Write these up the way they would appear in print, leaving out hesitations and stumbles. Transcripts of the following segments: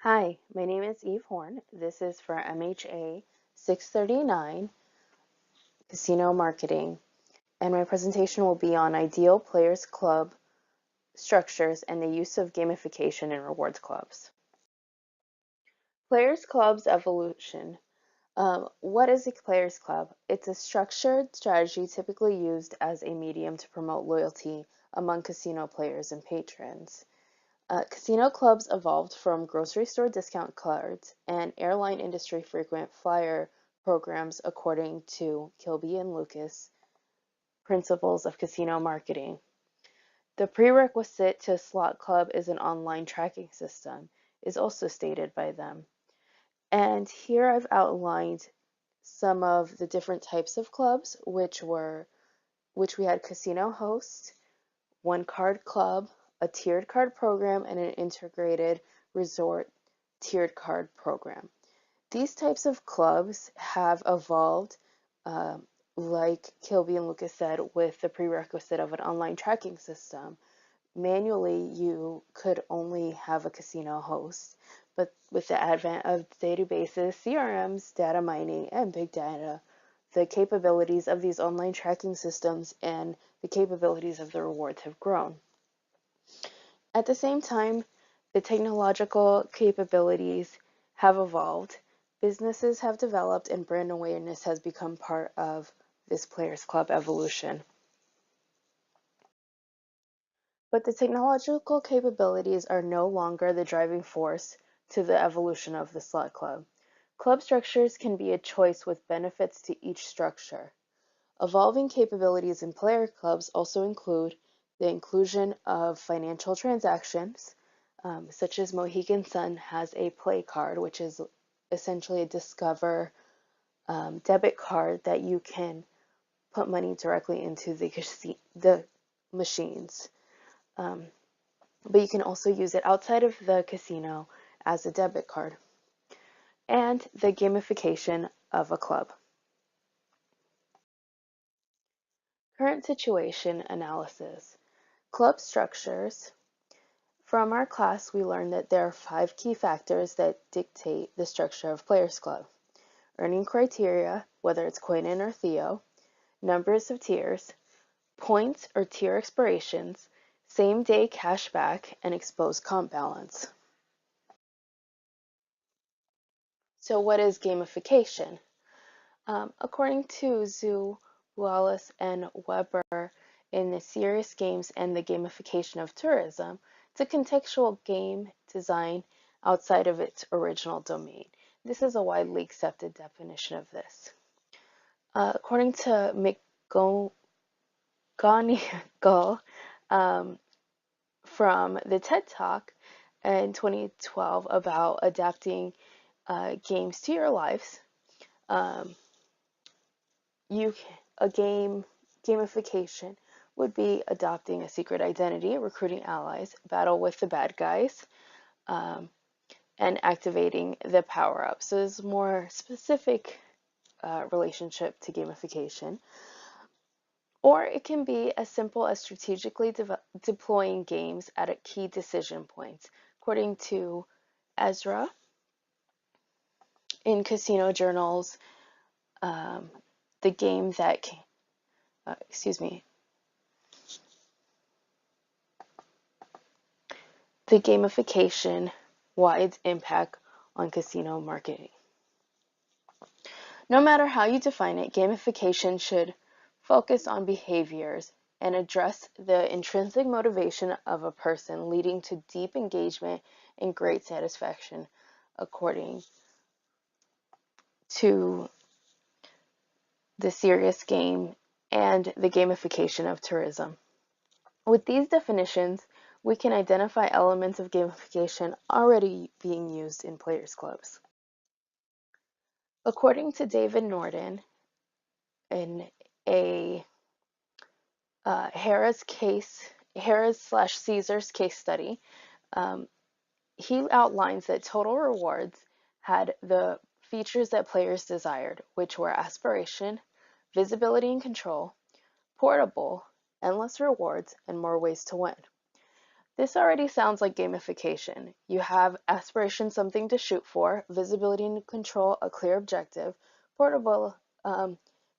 Hi, my name is Eve Horne. This is for MHA 639 Casino Marketing, and my presentation will be on ideal Players Club structures and the use of gamification in rewards clubs. Players Club's evolution. What is a Players Club? It's a structured strategy typically used as a medium to promote loyalty among casino players and patrons. Casino clubs evolved from grocery store discount cards and airline industry frequent flyer programs according to Kilby and Lucas principles of casino marketing. The prerequisite to a slot club is an online tracking system, is also stated by them. And here I've outlined some of the different types of clubs, which we had casino host, one card club, a tiered card program, and an integrated resort tiered card program. These types of clubs have evolved, like Kilby and Lucas said, with the prerequisite of an online tracking system. Manually, you could only have a casino host, but with the advent of databases, CRMs, data mining, and big data, the capabilities of these online tracking systems and the capabilities of the rewards have grown. At the same time, the technological capabilities have evolved, businesses have developed, and brand awareness has become part of this Players Club evolution. But the technological capabilities are no longer the driving force to the evolution of the slot club. Club structures can be a choice with benefits to each structure. Evolving capabilities in player clubs also include the inclusion of financial transactions, such as Mohegan Sun has a play card, which is essentially a Discover debit card that you can put money directly into the machines. But you can also use it outside of the casino as a debit card. And the gamification of a club. Current situation analysis. Club structures. From our class, we learned that there are 5 key factors that dictate the structure of Players Club. Earning criteria, whether it's coin in or Theo, numbers of tiers, points or tier expirations, same-day cash back, and exposed comp balance. So what is gamification? According to Zhu, Wallace, and Weber in the Serious Games and the Gamification of Tourism, it's a contextual game design outside of its original domain. This is a widely accepted definition of this. According to McGonigal from the TED Talk in 2012 about adapting games to your lives, gamification would be adopting a secret identity, recruiting allies, battle with the bad guys, and activating the power-up. So there's more specific relationship to gamification. Or it can be as simple as strategically deploying games at key decision points. According to Ezra in Casino Journals, the game that, the gamification wide impact on casino marketing. No matter how you define it, gamification should focus on behaviors and address the intrinsic motivation of a person, leading to deep engagement and great satisfaction, according to the Serious Game and the Gamification of Tourism. With these definitions, we can identify elements of gamification already being used in Players Clubs. According to David Norden, in a Harrah's/Caesar's case study, he outlines that total rewards had the features that players desired, which were aspiration, visibility and control, portable, endless rewards, and more ways to win. This already sounds like gamification. You have aspiration, something to shoot for, visibility and control, a clear objective. Portable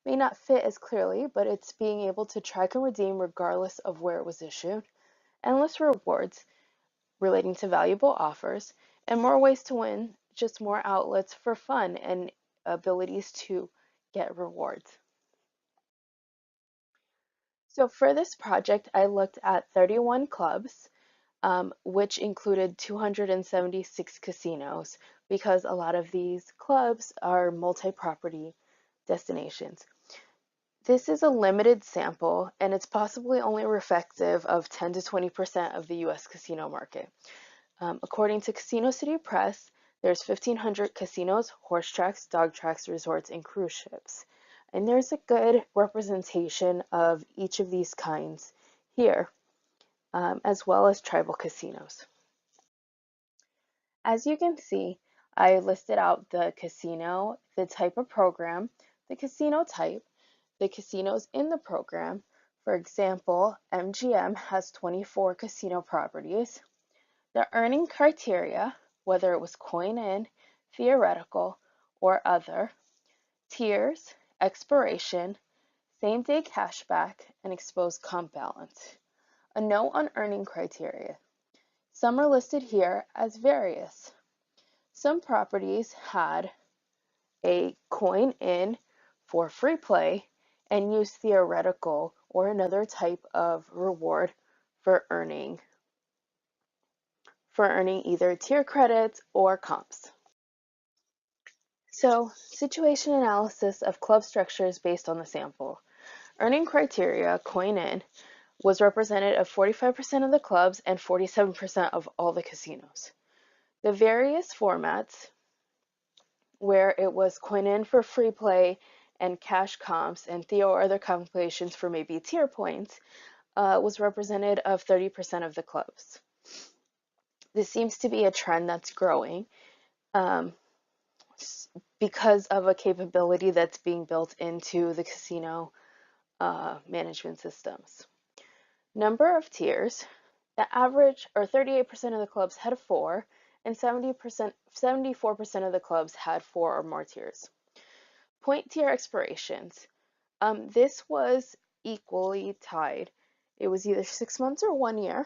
may not fit as clearly, but it's being able to track and redeem regardless of where it was issued. Endless rewards relating to valuable offers, and more ways to win, just more outlets for fun and abilities to get rewards. So for this project, I looked at 31 clubs, which included 276 casinos, because a lot of these clubs are multi-property destinations. This is a limited sample, and it's possibly only reflective of 10 to 20% of the US casino market. According to Casino City Press, there's 1,500 casinos, horse tracks, dog tracks, resorts, and cruise ships. And there's a good representation of each of these kinds here, as well as tribal casinos. As you can see, I listed out the casino, the type of program, the casino type, the casinos in the program. For example, MGM has 24 casino properties. The earning criteria, whether it was coin in, theoretical, or other, tiers, expiration, same-day cashback, and exposed comp balance. A note on earning criteria. Some are listed here as various. Some properties had a coin in for free play and use theoretical or another type of reward for earning either tier credits or comps. So, situation analysis of club structures based on the sample. Earning criteria, coin in, was represented of 45% of the clubs and 47% of all the casinos. The various formats, where it was coin in for free play and cash comps and theo or other calculations for maybe tier points, was represented of 30% of the clubs. This seems to be a trend that's growing. Because of a capability that's being built into the casino management systems. Number of tiers, the average or 38% of the clubs had 4 and 74% of the clubs had 4 or more tiers. Point tier expirations. This was equally tied. It was either 6 months or 1 year,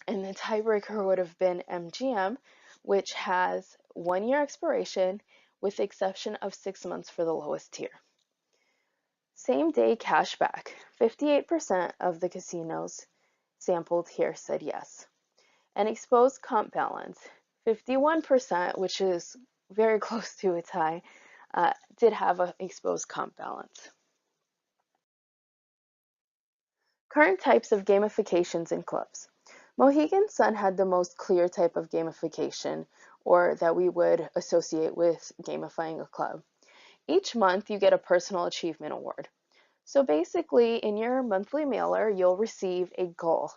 and the tiebreaker would have been MGM, which has 1 year expiration with the exception of 6 months for the lowest tier. Same day cashback. 58% of the casinos sampled here said yes. And exposed comp balance. 51%, which is very close to a tie, did have an exposed comp balance. Current types of gamifications in clubs. Mohegan Sun had the most clear type of gamification, or that we would associate with gamifying a club. Each month you get a personal achievement award. So basically, in your monthly mailer, you'll receive a goal.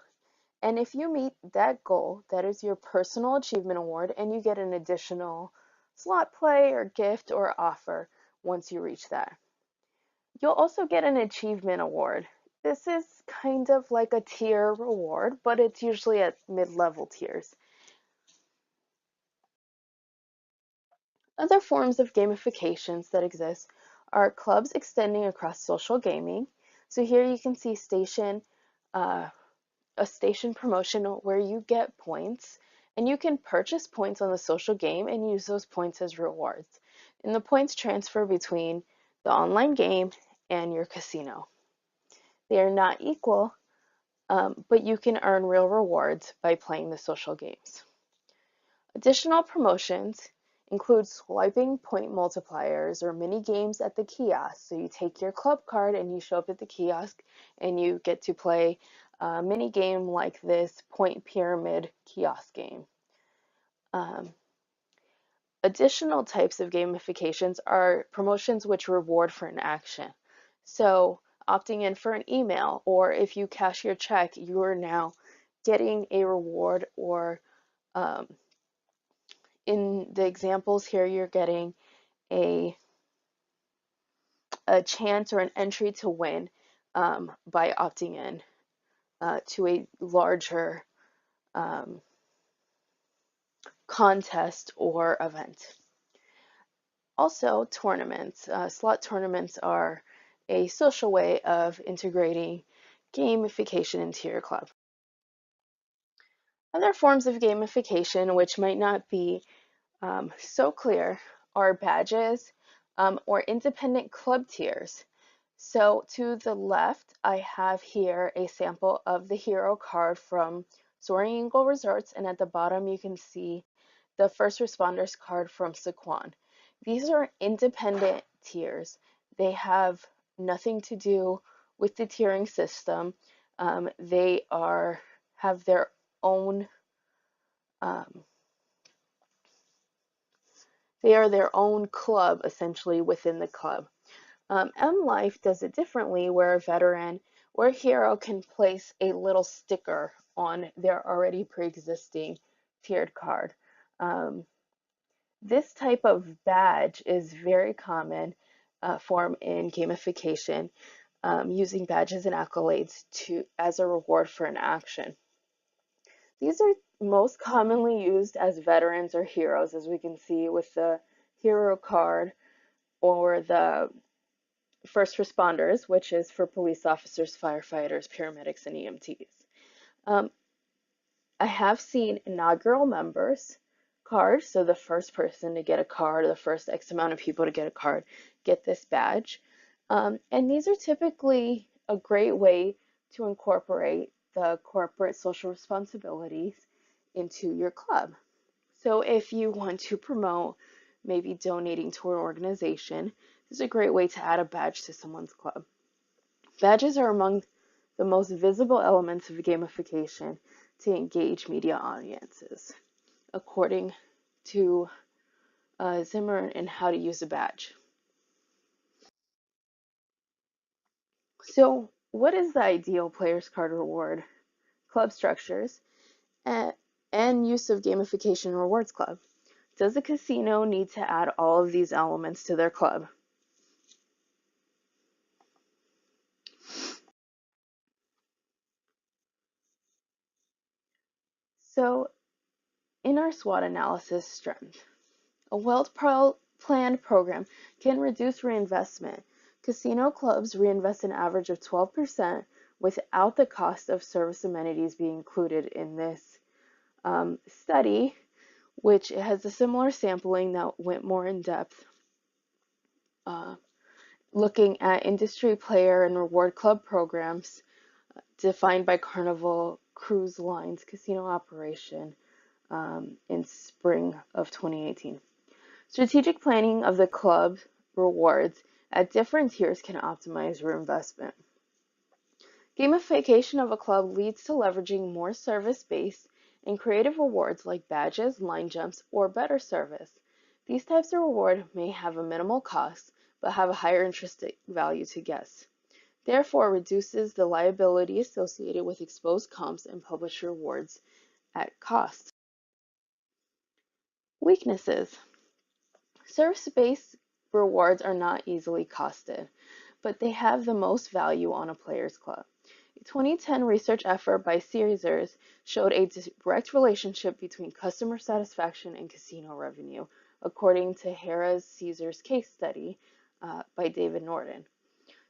And if you meet that goal, that is your personal achievement award, and you get an additional slot play or gift or offer once you reach that. You'll also get an achievement award. This is kind of like a tier reward, but it's usually at mid-level tiers. Other forms of gamifications that exist are clubs extending across social gaming. So here you can see a station promotion where you get points, and you can purchase points on the social game and use those points as rewards. And the points transfer between the online game and your casino. They are not equal, but you can earn real rewards by playing the social games. Additional promotions include swiping point multipliers or mini games at the kiosk. So you take your club card and you show up at the kiosk and you get to play a mini game like this point pyramid kiosk game. Additional types of gamifications are promotions which reward for an action. So opting in for an email, or if you cash your check, you are now getting a reward, or in the examples here, you're getting a chance or an entry to win by opting in to a larger contest or event. Also, tournaments. Slot tournaments are a social way of integrating gamification into your club. Other forms of gamification, which might not be so clear, are badges or independent club tiers. So to the left, I have here a sample of the hero card from Soaring Eagle Resorts, and at the bottom you can see the first responders card from Sequan. These are independent tiers. They have nothing to do with the tiering system. They have their own um, they are their own club essentially within the club. M Life does it differently, where a veteran or a hero can place a little sticker on their already pre-existing tiered card. Um, this type of badge is very common form in gamification, using badges and accolades as a reward for an action. These are most commonly used as veterans or heroes, as we can see with the hero card or the first responders, which is for police officers, firefighters, paramedics, and EMTs. Um, I have seen inaugural members cards, so the first person to get a card, or the first X amount of people to get a card, get this badge. And these are typically a great way to incorporate the corporate social responsibilities into your club. So if you want to promote maybe donating to an organization, this is a great way to add a badge to someone's club. Badges are among the most visible elements of gamification to engage media audiences, according to Zimmer and How to Use a Badge. So, what is the ideal player's card reward? Club structures and use of gamification rewards club. Does a casino need to add all of these elements to their club? So, in our SWOT analysis strength, a well-planned program can reduce reinvestment. Casino clubs reinvest an average of 12% without the cost of service amenities being included in this study, which has a similar sampling that went more in depth, looking at industry player and reward club programs defined by Carnival Cruise Line's casino operation in spring of 2018. Strategic planning of the club rewards at different tiers can optimize reinvestment. Gamification of a club leads to leveraging more service-based and creative rewards like badges, line jumps, or better service. These types of reward may have a minimal cost, but have a higher intrinsic value to guests. Therefore, reduces the liability associated with exposed comps and published rewards at cost. Weaknesses. Service-based rewards are not easily costed, but they have the most value on a player's club. A 2010 research effort by Caesars showed a direct relationship between customer satisfaction and casino revenue, according to Harrah's Caesars case study by David Norton.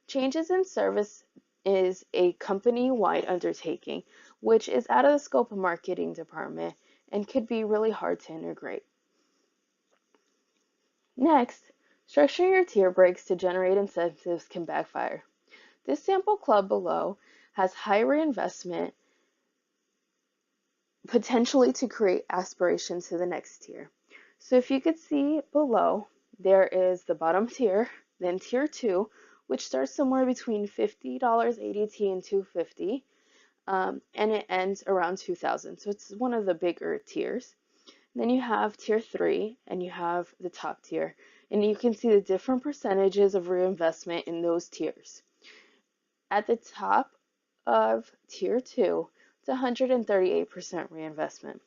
Changes in service is a company-wide undertaking, which is out of the scope of marketing department and could be really hard to integrate. Next, structuring your tier breaks to generate incentives can backfire. This sample club below has high reinvestment, potentially to create aspiration to the next tier. So if you could see below, there is the bottom tier, then tier 2, which starts somewhere between $50 ADT and $250, and it ends around $2,000. So it's one of the bigger tiers. Then you have tier 3, and you have the top tier. And you can see the different percentages of reinvestment in those tiers. At the top of tier 2, it's 138% reinvestment.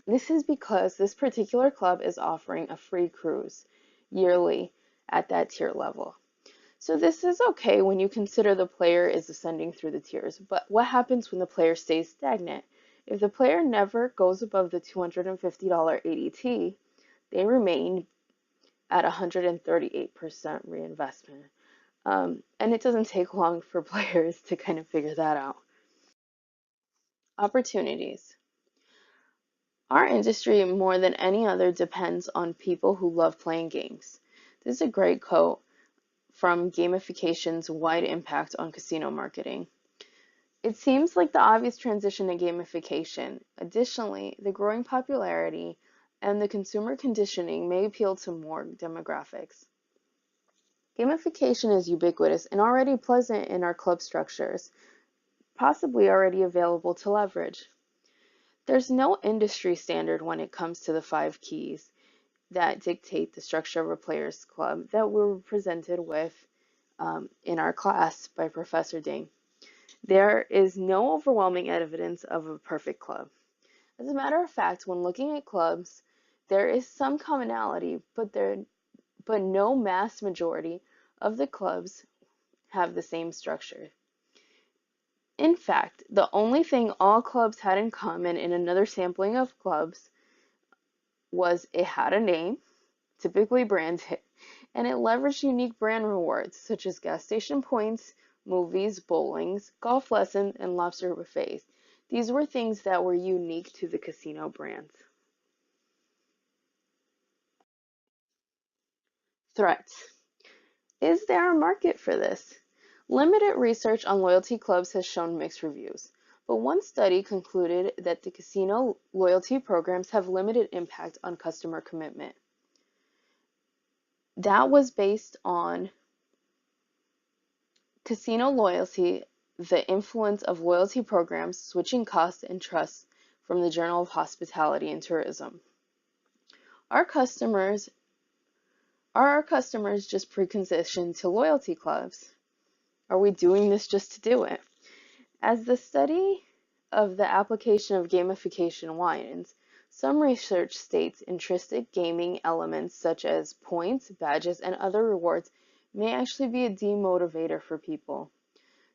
This is because this particular club is offering a free cruise yearly at that tier level. So this is okay when you consider the player is ascending through the tiers, but what happens when the player stays stagnant If the player never goes above the $250 ADT, they remain at 138% reinvestment. And it doesn't take long for players to kind of figure that out. Opportunities. Our industry, more than any other, depends on people who love playing games. This is a great quote from Gamification's Wide Impact on Casino Marketing. It seems like the obvious transition to gamification. Additionally, the growing popularity and the consumer conditioning may appeal to more demographics. Gamification is ubiquitous and already present in our club structures, possibly already available to leverage. There's no industry standard when it comes to the 5 keys that dictate the structure of a player's club that we were presented with in our class by Professor Ding. There is no overwhelming evidence of a perfect club. As a matter of fact, when looking at clubs, there is some commonality, but no mass majority of the clubs have the same structure. In fact, the only thing all clubs had in common in another sampling of clubs was it had a name, typically branded, and it leveraged unique brand rewards such as gas station points, movies, bowlings, golf lessons, and lobster buffets. These were things that were unique to the casino brands. Threats. Is there a market for this? Limited research on loyalty clubs has shown mixed reviews, but one study concluded that the casino loyalty programs have limited impact on customer commitment. That was based on casino loyalty, the influence of loyalty programs, switching costs, and trust from the Journal of Hospitality and Tourism. Are our customers just preconditioned to loyalty clubs? Are we doing this just to do it? As the study of the application of gamification widens, some research states intrinsic gaming elements such as points, badges, and other rewards may actually be a demotivator for people.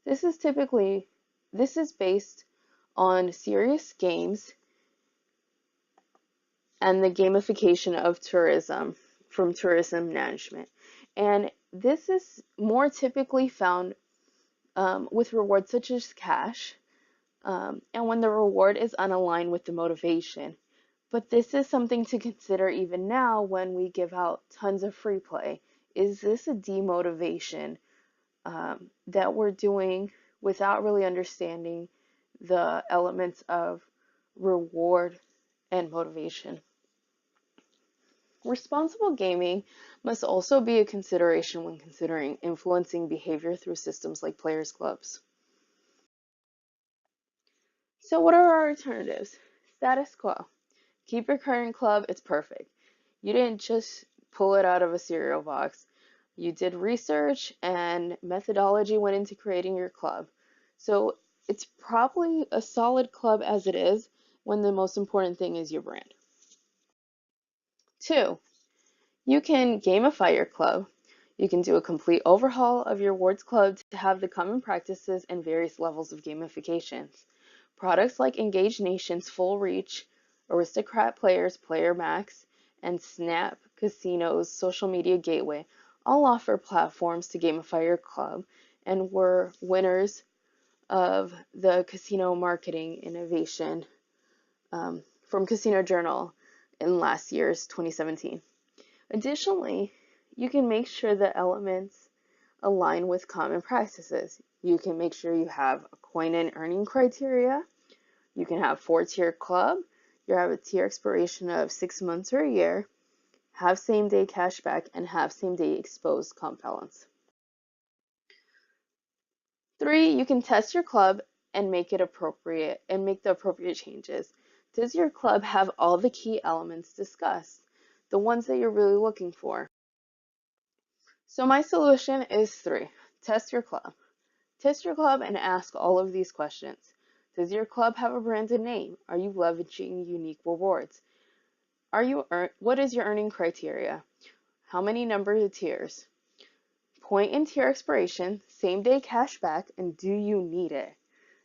This is based on serious games and the gamification of tourism from tourism management. And this is more typically found with rewards such as cash, and when the reward is unaligned with the motivation. But this is something to consider even now when we give out tons of free play. Is this a demotivation that we're doing without really understanding the elements of reward and motivation? Responsible gaming must also be a consideration when considering influencing behavior through systems like players' clubs. So what are our alternatives? Status quo. Keep your current club, it's perfect. You didn't just pull it out of a cereal box. You did research and methodology went into creating your club. So it's probably a solid club as it is when the most important thing is your brand. 2, you can gamify your club. You can do a complete overhaul of your rewards club to have the common practices and various levels of gamifications. Products like Engage Nation's Full Reach, Aristocrat Players Player Max, and Snap Casino's social media gateway all offer platforms to gamify your club and were winners of the Casino Marketing Innovation from Casino Journal in last year's 2017. Additionally, you can make sure the elements align with common practices. You can make sure you have a coin and earning criteria. You can have 4-tier club. You have a tier expiration of 6 months or a year, have same-day cashback, and have same-day exposed comp balance. 3, you can test your club and make the appropriate changes. Does your club have all the key elements discussed? The ones that you're really looking for? So my solution is 3. Test your club. Test your club and ask all of these questions. Does your club have a branded name? Are you leveraging unique rewards? What is your earning criteria? How many numbers of tiers? Point and tier expiration, same day cashback, and do you need it?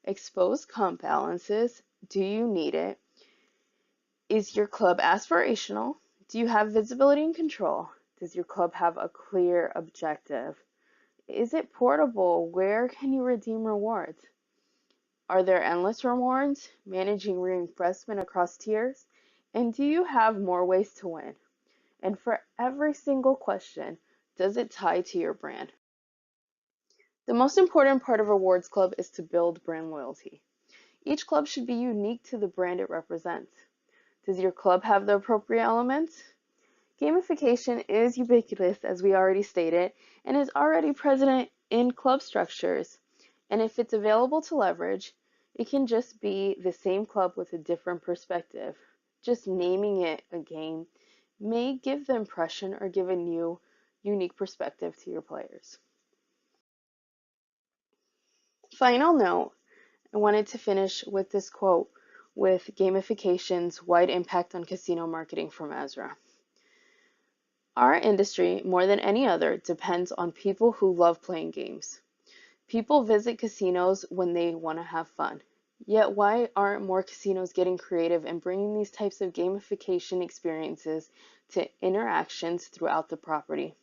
Exposed comp balances, Do you need it? Is your club aspirational? Do you have visibility and control? Does your club have a clear objective? Is it portable? Where can you redeem rewards? Are there endless rewards? Managing reinvestment across tiers? And do you have more ways to win? And for every single question, does it tie to your brand? The most important part of Rewards Club is to build brand loyalty. Each club should be unique to the brand it represents. Does your club have the appropriate elements? Gamification is ubiquitous, as we already stated, and is already present in club structures. And if it's available to leverage, it can just be the same club with a different perspective. Just naming it a game may give the impression or give a new, unique perspective to your players. Final note, I wanted to finish with this quote with gamification's wide impact on casino marketing from Ezra. Our industry, more than any other, depends on people who love playing games. People visit casinos when they want to have fun. Yet why aren't more casinos getting creative and bringing these types of gamification experiences to interactions throughout the property?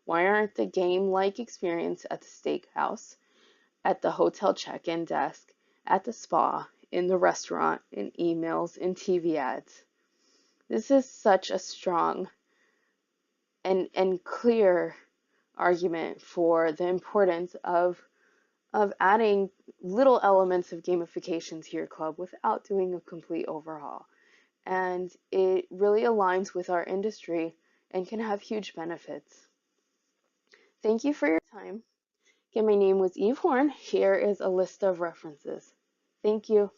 Why aren't the game-like experience at the steakhouse, at the hotel check-in desk, at the spa, in the restaurant, in emails, in TV ads? This is such a strong and clear argument for the importance of adding little elements of gamification to your club without doing a complete overhaul. And it really aligns with our industry and can have huge benefits. Thank you for your time. Again, my name was Eve Horne. Here is a list of references. Thank you.